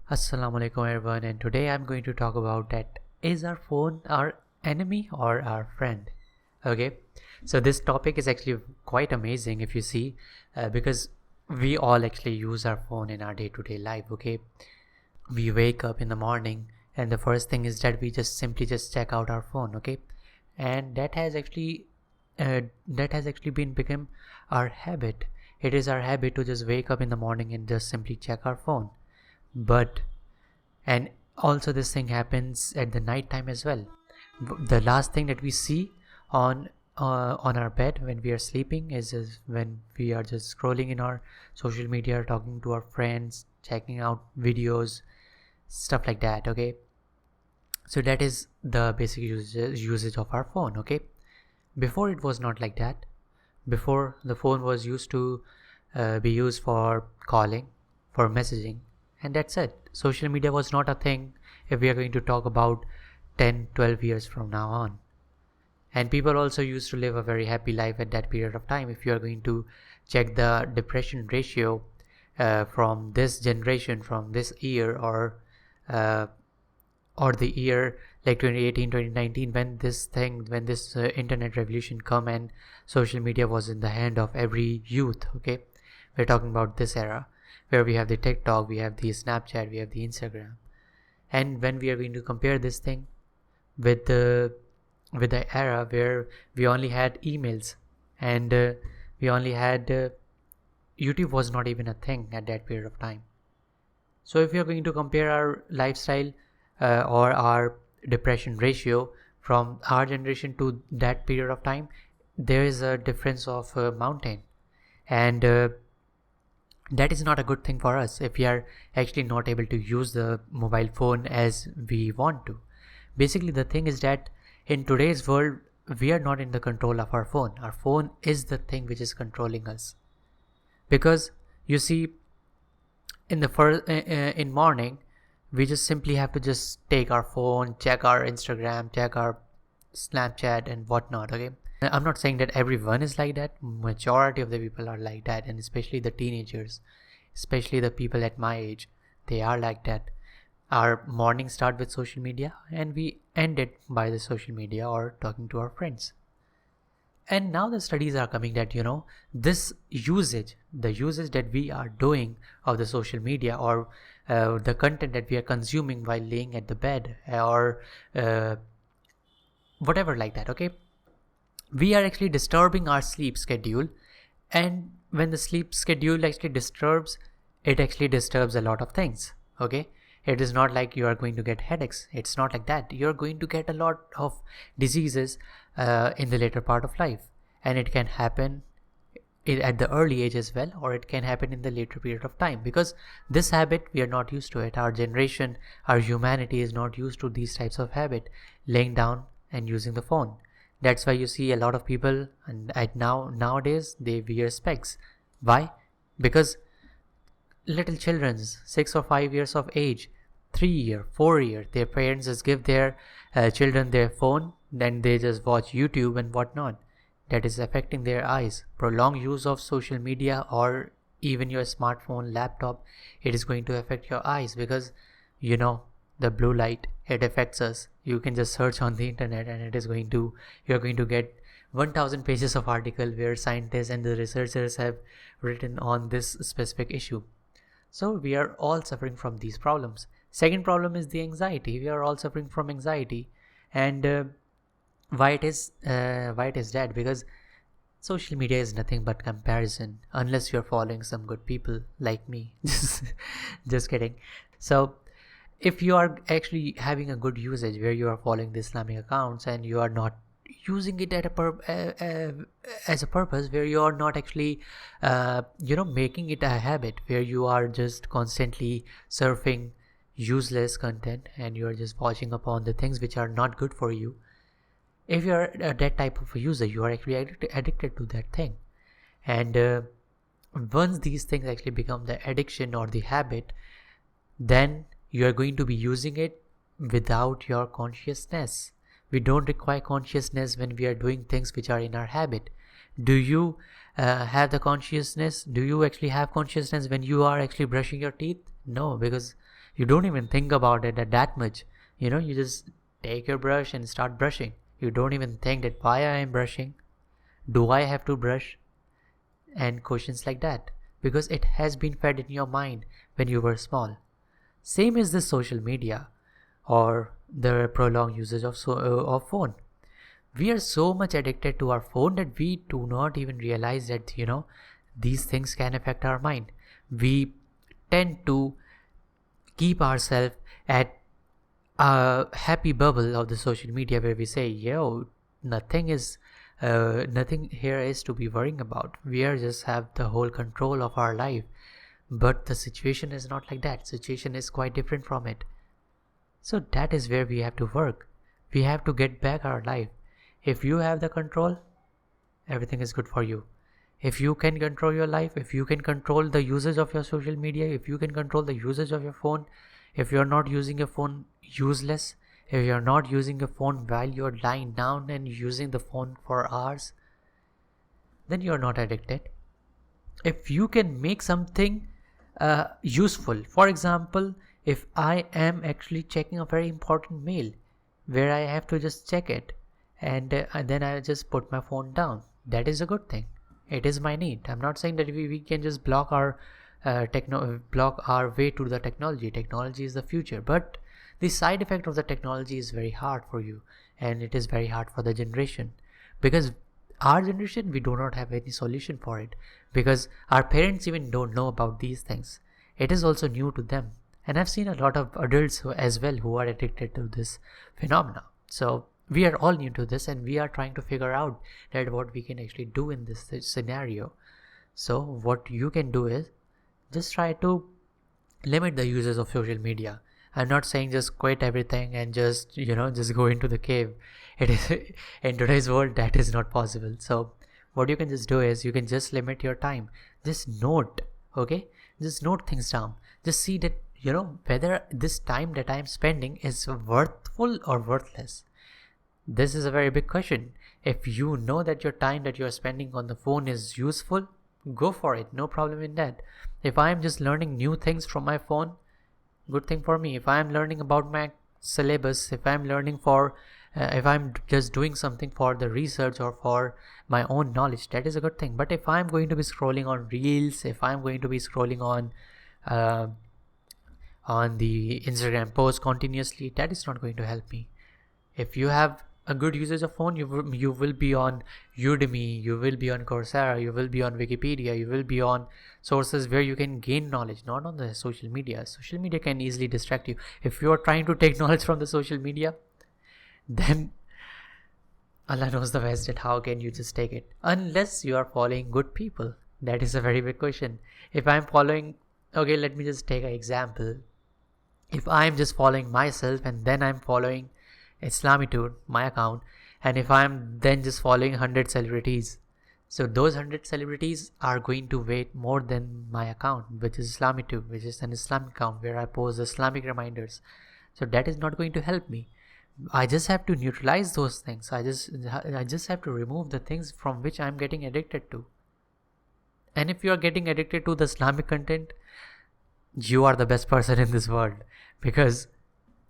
Assalamu alaikum everyone, and today I'm going to talk about that is our phone our enemy or our friend. Okay, so this topic is actually quite amazing if you see, because we all actually use our phone in our day-to-day life. Okay, we wake up in the morning and the first thing is that we just simply just check out our phone. Okay, and that has actually been become our habit. It is our habit to just wake up in the morning and just simply check our phone. But and also this thing happens at the night time as well. The last thing that we see on on our bed when we are sleeping is when we are just scrolling in our social media, talking to our friends, checking out videos, stuff like that. Okay, so that is the basic usage of our phone. Okay, before it was not like that. Before, the phone was used to be used for calling, for messaging, and that's it. Social media was not a thing if we are going to talk about 10, 12 years from now on. And people also used to live a very happy life at that period of time. If you are going to check the depression ratio from this generation, from this year, uh, or the year like 2018, 2019, when this internet revolution come and social media was in the hand of every youth. Okay, we're talking about this era where we have the TikTok, we have the Snapchat, we have the Instagram. And when we are going to compare this thing with the era where we only had emails, and we only had YouTube was not even a thing at that period of time. So if we are going to compare our lifestyle or our depression ratio from our generation to that period of time, there is a difference of a mountain. And that is not a good thing for us if we are actually not able to use the mobile phone as we want to. Basically, the thing is that in today's world, we are not in the control of our phone. Our phone is the thing which is controlling us. Because you see, in the first in morning, we just simply have to just take our phone, check our Instagram, check our Snapchat and whatnot. Okay, I'm not saying that everyone is like that. Majority of the people are like that, and especially the teenagers, especially the people at my age, they are like that. Our morning start with social media and we end it by the social media or talking to our friends. And now the studies are coming that this usage, the usage that we are doing of the social media, or the content that we are consuming while laying at the bed, or whatever like that. Okay, we are actually disturbing our sleep schedule. And when the sleep schedule actually disturbs, it actually disturbs a lot of things. Okay, it is not like you are going to get headaches. It's not like that. You're going to get a lot of diseases in the later part of life, and it can happen at the early age as well, or it can happen in the later period of time, because this habit, we are not used to it. Our generation, our humanity is not used to these types of habit, laying down and using the phone. That's why you see a lot of people, and nowadays they wear specs. Why? Because little children, 6 or 5 years of age, 3 year, 4 year, their parents just give their children their phone, then they just watch YouTube and whatnot. That is affecting their eyes. Prolonged use of social media or even your smartphone, laptop, it is going to affect your eyes, because the blue light, it affects us. You can just search on the internet and you're going to get 1000 pages of article where scientists and the researchers have written on this specific issue. So we are all suffering from these problems. Second problem is the anxiety. We are all suffering from anxiety. And why it is that? Because social media is nothing but comparison, unless you're following some good people like me. Just kidding. So if you are actually having a good usage where you are following the Islamic accounts and you are not using it as a purpose, where you are not actually making it a habit, where you are just constantly surfing useless content and you are just watching upon the things which are not good for you. If you are that type of a user, you are actually addicted to that thing. And once these things actually become the addiction or the habit, then you are going to be using it without your consciousness. We don't require consciousness when we are doing things which are in our habit. Do you have the consciousness? Do you actually have consciousness when you are actually brushing your teeth? No, because you don't even think about it that much. You just take your brush and start brushing. You don't even think that why I am brushing, do I have to brush, and questions like that, because it has been fed in your mind when you were small. Same is this social media or the prolonged usage of phone. We are so much addicted to our phone that we do not even realize that these things can affect our mind. We tend to keep ourselves at a happy bubble of the social media where we say, yo, nothing here is to be worrying about. We are just have the whole control of our life. But the situation is not like that. Situation is quite different from it. So that is where we have to work. We have to get back our life. If you have the control, everything is good for you. If you can control your life, if you can control the usage of your social media, if you can control the usage of your phone, if you're not using your phone useless, if you're not using your phone while you're lying down and using the phone for hours, then you're not addicted. If you can make something useful, for example, if I am actually checking a very important mail where I have to just check it, and then I just put my phone down, that is a good thing. It is my need. I'm not saying that we can just block our way to the technology. Technology is the future, but the side effect of the technology is very hard for you, and it is very hard for the generation, because our generation, we do not have any solution for it, because our parents even don't know about these things. It is also new to them, and I've seen a lot of adults as well who are addicted to this phenomena. So we are all new to this, and we are trying to figure out that what we can actually do in this scenario. So what you can do is just try to limit the uses of social media. I'm not saying just quit everything and just just go into the cave. It is in today's world that is not possible. So what you can just do is you can just limit your time. Just note, okay? Just note things down. Just see that whether this time that I'm spending is worthful or worthless. This is a very big question. If you know that your time that you're spending on the phone is useful, go for it. No problem in that. If I'm just learning new things from my phone, good thing for me. If I'm learning about my syllabus, if I'm just doing something for the research or for my own knowledge, that is a good thing. But if I'm going to be scrolling on reels, if I'm going to be scrolling on the Instagram post continuously, that is not going to help me. If you have a good usage of phone, you will be on Udemy, you will be on Coursera, you will be on Wikipedia, you will be on sources where you can gain knowledge, not on the social media. Social media can easily distract you. If you are trying to take knowledge from the social media, then Allah knows the best that how can you just take it, unless you are following good people. That is a very big question. If I'm following, okay, let me just take an example. If I'm just following myself and then I'm following Islamitude, my account, and if I'm then just following 100 celebrities, so those 100 celebrities are going to weight more than my account, which is Islamitude, which is an Islamic account where I post Islamic reminders. So that is not going to help me. I just have to neutralize those things. I just have to remove the things from which I'm getting addicted to. And if you are getting addicted to the Islamic content, you are the best person in this world, because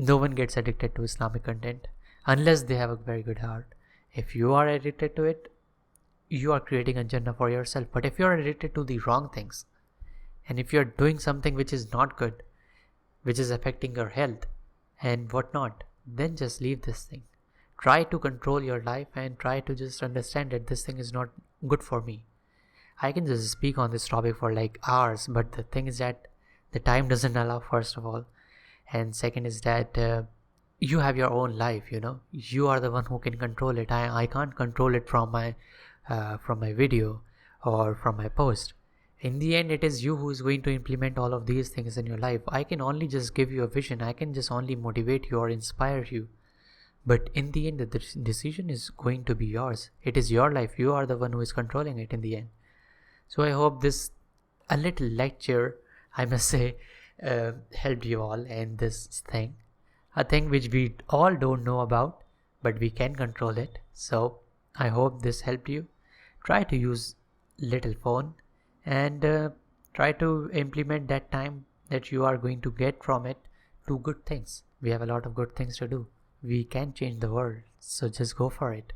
no one gets addicted to Islamic content unless they have a very good heart. If you are addicted to it, you are creating a Jannah for yourself. But if you are addicted to the wrong things, and if you are doing something which is not good, which is affecting your health and whatnot, then just leave this thing. Try to control your life and try to just understand that this thing is not good for me. I can just speak on this topic for like hours, but the thing is that the time doesn't allow, first of all. And second is that you have your own life, you are the one who can control it. I can't control it from my video or from my post. In the end, it is you who is going to implement all of these things in your life. I can only just give you a vision. I can just only motivate you or inspire you. But in the end, the decision is going to be yours. It is your life. You are the one who is controlling it in the end. So I hope this, a little lecture, I must say, helped you all in this thing, a thing which we all don't know about, but we can control it. So I hope this helped you. Try to use little phone and try to implement that time that you are going to get from it to good things. We have a lot of good things to do. We can change the world, so just go for it.